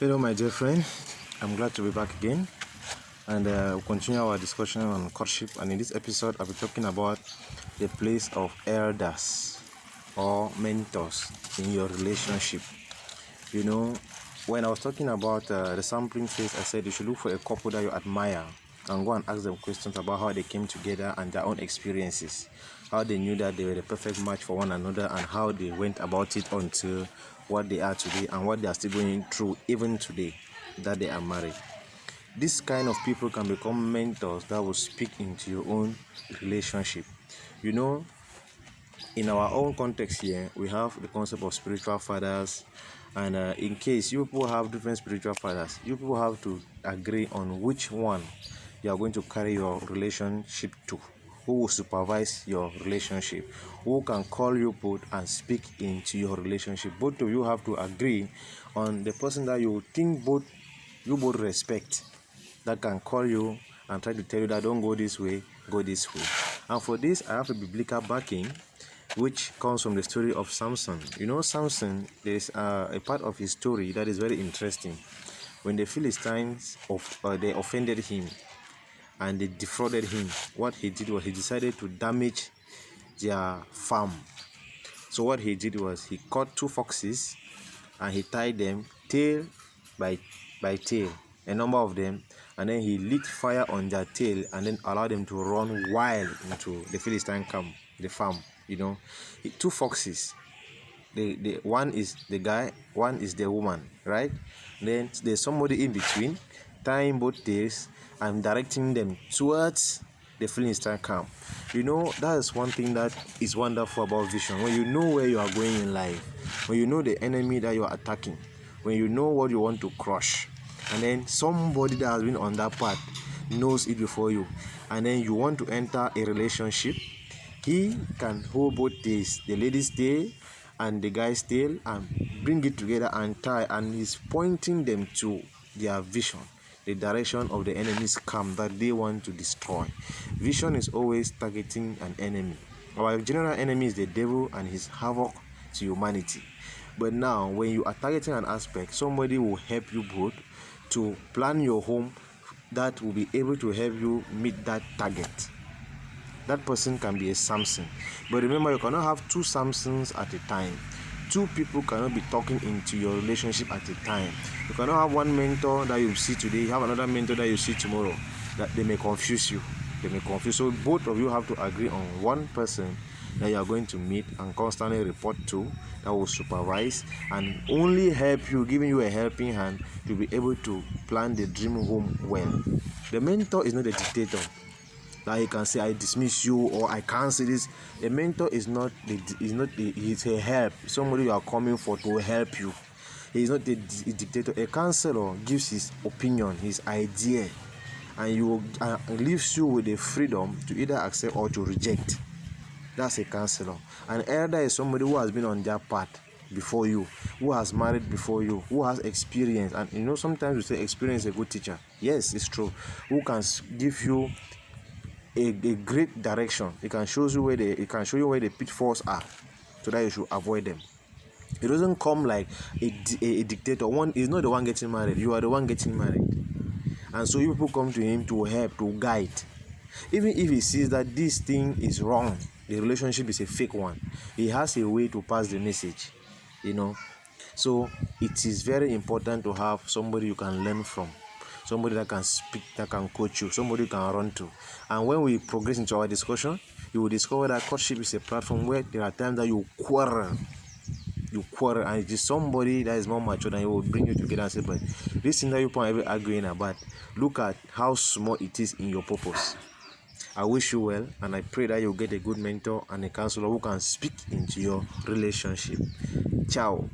Hello, my dear friend. I'm glad to be back again, and we'll continue our discussion on courtship. And in this episode, I'll be talking about the place of elders or mentors in your relationship. You know, when I was talking about the sampling phase, I said you should look for a couple that you admire and go and ask them questions about how they came together and their own experiences, how they knew that they were the perfect match for one another, and how they went about it until what they are today and what they are still going through even today that they are married. This kind of people can become mentors that will speak into your own relationship. You know, in our own context here, we have the concept of spiritual fathers, and in case you people have different spiritual fathers, you people have to agree on which one you are going to carry your relationship to, who will supervise your relationship, who can call you both and speak into your relationship. Both of you have to agree on the person that you think you both respect, that can call you and try to tell you that don't go this way, go this way. And for this, I have a biblical backing, which comes from the story of Samson. You know, Samson, there's a part of his story that is very interesting. When the Philistines they offended him and they defrauded him, what he did was he decided to damage their farm. So what he did was he caught two foxes and he tied them tail by tail, a number of them, and then he lit fire on their tail and then allowed them to run wild into the Philistine camp, the farm. You know, two foxes. The one is the guy, one is the woman, right? Then there's somebody in between, tying both tails and directing them towards the Philistine camp. You know, that is one thing that is wonderful about vision. When you know where you are going in life, when you know the enemy that you are attacking, when you know what you want to crush, and then somebody that has been on that path knows it before you, and then you want to enter a relationship, he can hold both tails, the lady's tail and the guy's tail, and bring it together and tie, and he's pointing them to their vision, the direction of the enemy's camp that they want to destroy. Vision is always targeting an enemy. Our general enemy is the devil and his havoc to humanity. But now, when you are targeting an aspect, somebody will help you both to plan your home that will be able to help you meet that target. That person can be a Samson. But remember, you cannot have two Samsons at a time. Two people cannot be talking into your relationship at a time. You cannot have one mentor that you see today, you have another mentor that you see tomorrow. That they may confuse you. So both of you have to agree on one person that you are going to meet and constantly report to, that will supervise and only help you, giving you a helping hand to be able to plan the dream home well. The mentor is not a dictator that he can say I dismiss you or I can't say this. A mentor is he's a help, somebody you are coming for to help you. He is not a dictator. A counselor gives his opinion, his idea, and you leaves you with the freedom to either accept or to reject. That's a counselor. An elder is somebody who has been on their path before you, who has married before you, who has experience. And you know, sometimes we say experience is a good teacher. Yes, it's true. Who can give you a great direction. It can show you where the pitfalls are, so that you should avoid them. It doesn't come like a dictator. One is not the one getting married. You are the one getting married, and so you people come to him to help, to guide. Even if he sees that this thing is wrong, the relationship is a fake one, he has a way to pass the message. You know, so it is very important to have somebody you can learn from, somebody that can speak, that can coach you, somebody you can run to. And when we progress into our discussion, you will discover that courtship is a platform where there are times that you quarrel, and it is somebody that is more mature than you will bring you together and say, but this thing that you are ever arguing about, look at how small it is in your purpose. I wish you well, and I pray that you'll get a good mentor and a counselor who can speak into your relationship. Ciao.